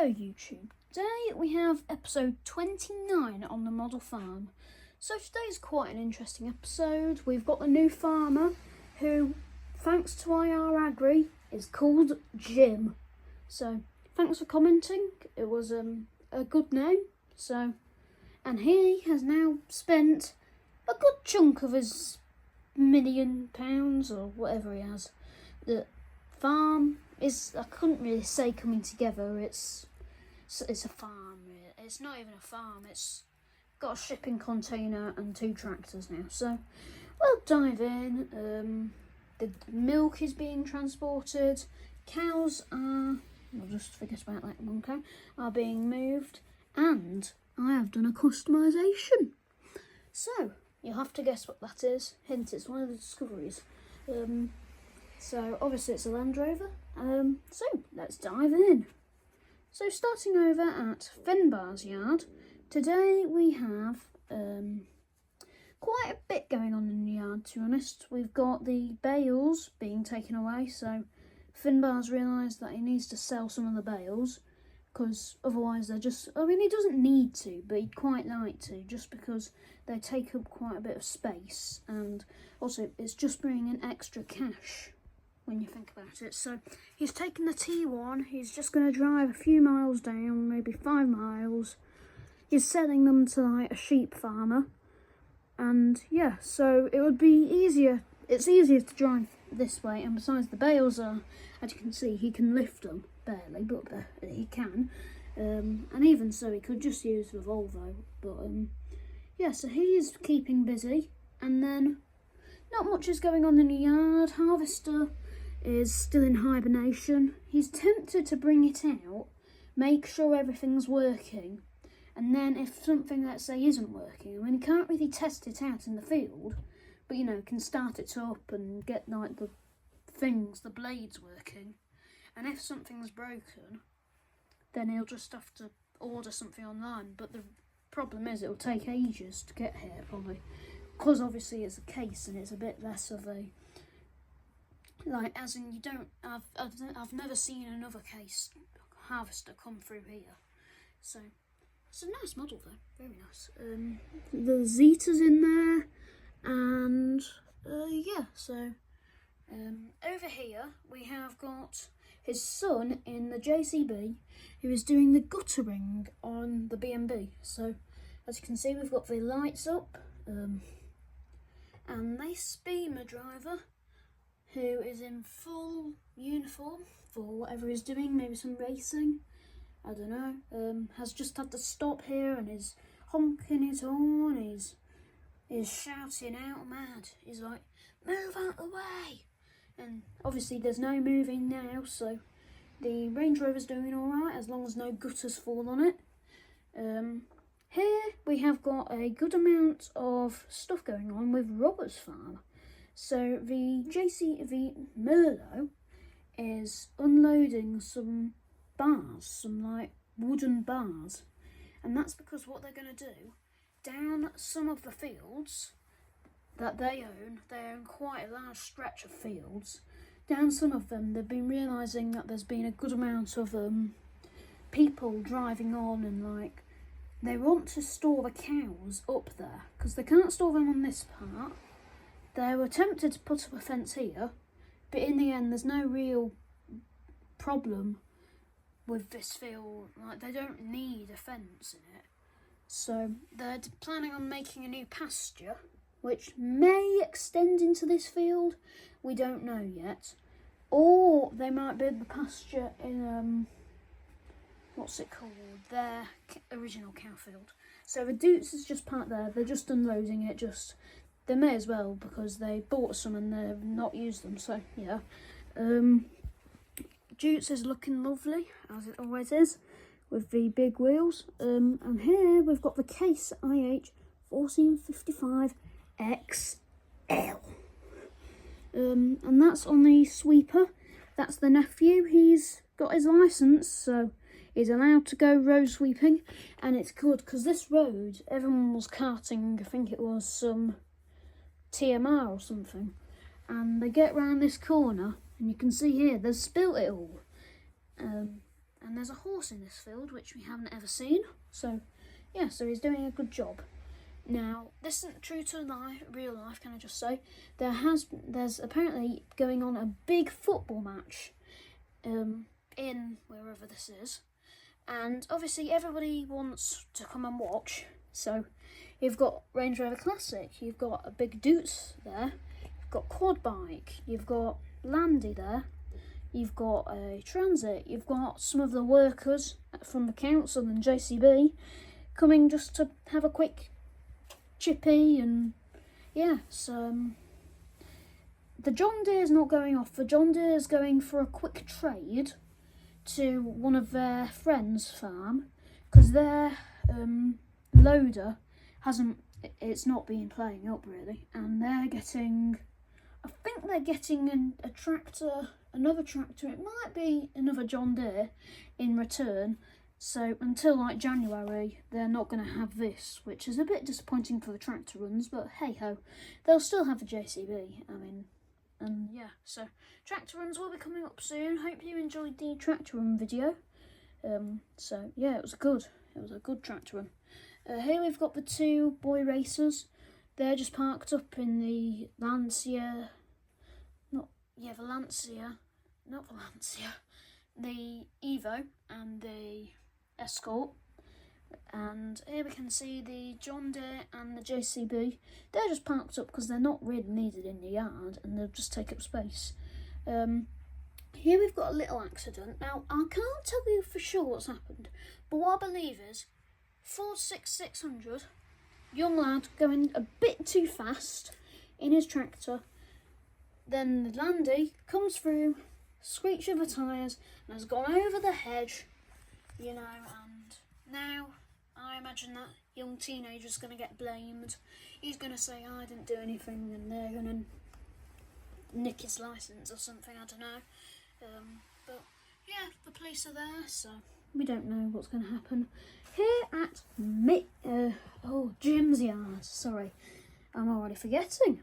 Hello YouTube, today we have episode 29 on the model farm. So today's quite an interesting episode. We've got the new farmer who, thanks to IR Agri, is called Jim. So thanks for commenting, it was a good name. And he has now spent a good chunk of his £1 million or whatever he has. The farm is, I couldn't really say coming together, it's a farm. It's not even a farm, it's got a shipping container and 2 tractors now. So we'll dive in. The milk is being transported, cows are, I'll just forget about that one cow, are being moved, and I have done a customisation. So you'll have to guess what that is. Hint, it's one of the discoveries. So obviously it's a Land Rover. So let's dive in. So starting over at Finbar's yard, today we have quite a bit going on in the yard, to be honest. We've got the bales being taken away, so Finbar's realised that he needs to sell some of the bales, because otherwise they're just, I mean, he doesn't need to, but he'd quite like to, just because they take up quite a bit of space, and also it's just bringing in extra cash when you think about it. So he's taken the T1, he's just going to drive a few miles down, maybe 5 miles. He's selling them to like a sheep farmer, and yeah, so it would be easier, it's easier to drive this way, and besides the bales are, as you can see, he can lift them, barely, but he can, and even so he could just use the Volvo, but yeah, so he's keeping busy. And then not much is going on in the yard. Harvester is still in hibernation. He's tempted to bring it out, make sure everything's working, and then if something, let's say, isn't working, I mean, he can't really test it out in the field, but you know, can start it up and get like the blades working, and if something's broken, then he'll just have to order something online. But the problem is, it'll take ages to get here, probably, because obviously it's a case and it's a bit less of a, like, as in, you don't, I've never seen another case harvester come through here. So it's a nice model though, very nice. The Zeta's in there, and yeah, so over here we have got his son in the JCB, who is doing the guttering on the B&B. So as you can see, we've got the lights up, and this Beamer driver, who is in full uniform for whatever he's doing, maybe some racing, I don't know, has just had to stop here and is honking his horn, he's shouting out mad. He's like, move out the way! And obviously there's no moving now, so the Range Rover's doing alright, as long as no gutters fall on it. Here we have got a good amount of stuff going on with Robert's farm. So the Merlot is unloading some bars, some like wooden bars, and that's because what they're going to do, down some of the fields that they own quite a large stretch of fields, down some of them they've been realising that there's been a good amount of people driving on, and like, they want to store the cows up there, because they can't store them on this part. They were tempted to put up a fence here, but in the end there's no real problem with this field, like they don't need a fence in it. So they're planning on making a new pasture, which may extend into this field, we don't know yet. Or they might build the pasture in, what's it called, their original cow field. So the Dutes is just parked there, they're just unloading it, they may as well, because they bought some and they've not used them, so yeah. Dutes is looking lovely, as it always is, with the big wheels. And here we've got the Case IH 1455 XL. And that's on the sweeper. That's the nephew. He's got his licence, so he's allowed to go road sweeping. And it's good, because this road, everyone was carting, I think it was some TMR or something, and they get round this corner and you can see here they've spilt it all, and and there's a horse in this field which we haven't ever seen. So yeah, so he's doing a good job. Now, this isn't true to real life, can I just say. There's apparently going on a big football match in wherever this is. And obviously everybody wants to come and watch. So you've got Range Rover Classic, you've got a big Doots there, you've got Quad Bike, you've got Landy there, you've got a Transit, you've got some of the workers from the council and JCB coming just to have a quick chippy. And yeah, so the John Deere's not going off. The John Deere's going for a quick trade to one of their friends' farm because their loader it's not been playing up really, and they're getting, I think they're getting a tractor, another tractor. It might be another John Deere in return. So until like January, they're not going to have this, which is a bit disappointing for the tractor runs, but hey ho, they'll still have the JCB. I mean, and yeah, so tractor runs will be coming up soon. Hope you enjoyed the tractor run video. So yeah, it was a good tractor run. Here we've got the two boy racers. They're just parked up in the Lancia, the Evo and the Escort. And here we can see the John Deere and the JCB. They're just parked up because they're not really needed in the yard and they'll just take up space. Here we've got a little accident. Now, I can't tell you for sure what's happened, but what I believe is Ford 6600, young lad going a bit too fast in his tractor. Then the Landy comes through, screech of the tyres, and has gone over the hedge, you know, and now I imagine that young teenager's going to get blamed. He's going to say, I didn't do anything, and they're going to nick his licence or something, I don't know. But yeah, the police are there, so we don't know what's going to happen. Here at Jim's yard, sorry, I'm already forgetting.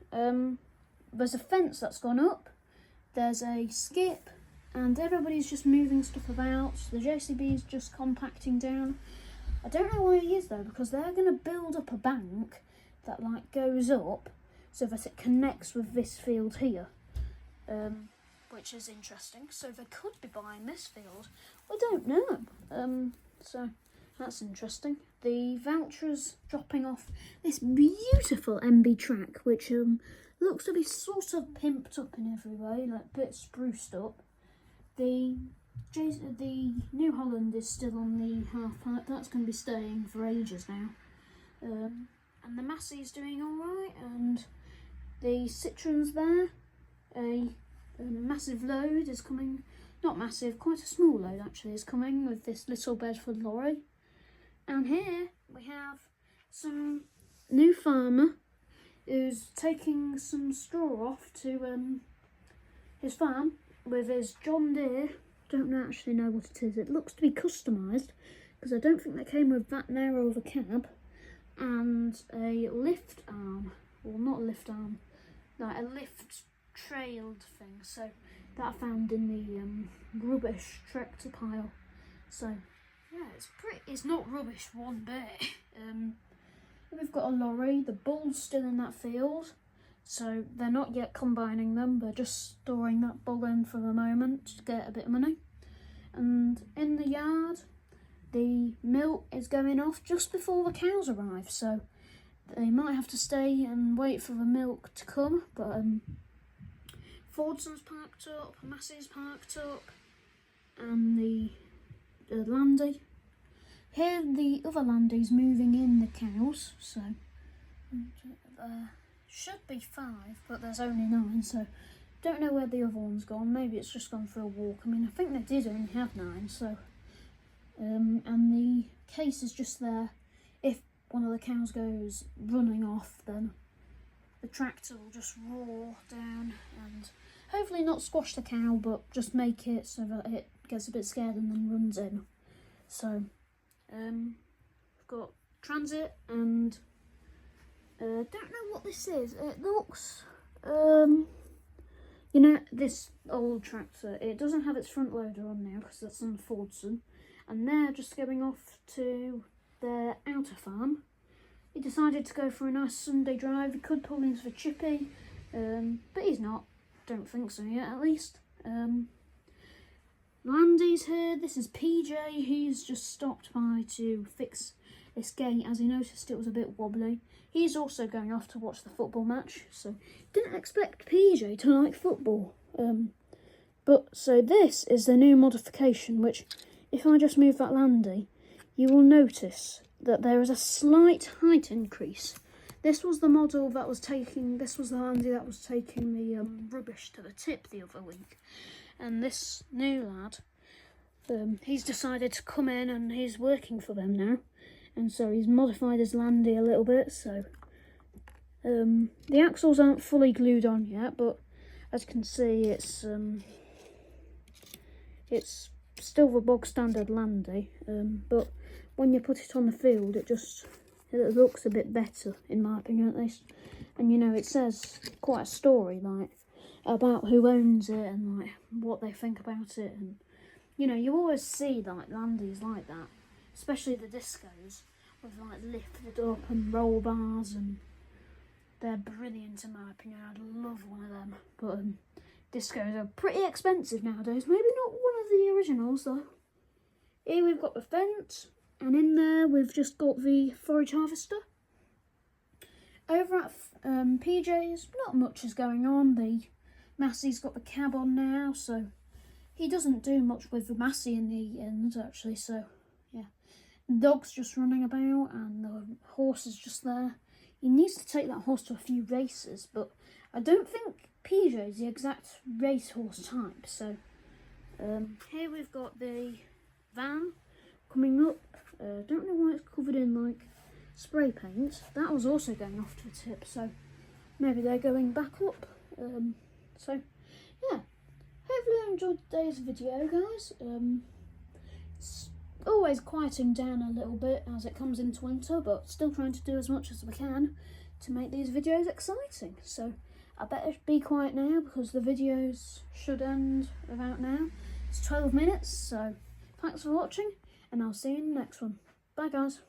There's a fence that's gone up, there's a skip, and everybody's just moving stuff about. The JCB's just compacting down. I don't know why he is though, because they're going to build up a bank that like goes up so that it connects with this field here, which is interesting. So they could be buying this field. We don't know. So that's interesting. The voucher's dropping off this beautiful MB track, which looks to be sort of pimped up in every way, like a bit spruced up. The New Holland is still on the half pipe. That's going to be staying for ages now. And the Massey's doing alright, and the Citroen's there. A massive load is coming. Not massive, quite a small load actually is coming with this little Bedford lorry. And here we have some new farmer who's taking some straw off to his farm with his John Deere. Don't actually know what it is. It looks to be customised because I don't think they came with that narrow of a cab, and a lift arm, well not a lift arm, like a lift trailed thing. So that I found in the rubbish tractor pile. So yeah, it's not rubbish one bit. We've got a lorry. The bull's still in that field, so they're not yet combining them. They're just storing that bull in for the moment to get a bit of money. And in the yard, the milk is going off just before the cows arrive, so they might have to stay and wait for the milk to come. But Fordson's parked up, Massey's parked up, and the Landy. Here the other Landy's moving in the cows, so should be 5, but there's only 9, so don't know where the other one's gone. Maybe it's just gone for a walk. I mean, I think they did only have 9, so and the case is just there. If one of the cows goes running off, then the tractor will just roar down and hopefully not squash the cow, but just make it so that it gets a bit scared and then runs in. So we've got Transit, and don't know what this is. It looks, you know, this old tractor, it doesn't have its front loader on now because that's on Fordson. and they're just going off to their outer farm. He decided to go for a nice Sunday drive. He could pull in for Chippy, but he's not. Don't think so yet, at least. Landy's here. This is PJ. He's just stopped by to fix this gate as he noticed it was a bit wobbly. He's also going off to watch the football match, so didn't expect PJ to like football. So this is the new modification, which if I just move that Landy, you will notice that there is a slight height increase. This was the model that was taking, this was the Landy that was taking the rubbish to the tip the other week. And this new lad, he's decided to come in and he's working for them now. And so he's modified his Landy a little bit, so the axles aren't fully glued on yet, but as you can see it's still the bog standard Landy, but when you put it on the field it looks a bit better, in my opinion at least. And you know, it says quite a story like about who owns it and like what they think about it, and you know, you always see like Landys like that, especially the discos with like lifted up and roll bars, and they're brilliant in my opinion. I'd love one of them, but discos are pretty expensive nowadays. Maybe not one of the originals though. Here we've got the fence, and in there we've just got the forage harvester. Over at PJ's, not much is going on. The Massey's got the cab on now, so he doesn't do much with the Massey in the end actually, so yeah. The dog's just running about and the horse is just there. He needs to take that horse to a few races, but I don't think PJ is the exact racehorse type, so here we've got the van coming up. Don't know why it's covered in like spray paint. That was also going off to a tip, so maybe they're going back up. So yeah, hopefully you enjoyed today's video, guys. It's always quieting down a little bit as it comes into winter, but still trying to do as much as we can to make these videos exciting. So I better be quiet now because the videos should end about now. It's 12 minutes, so thanks for watching and I'll see you in the next one. Bye guys.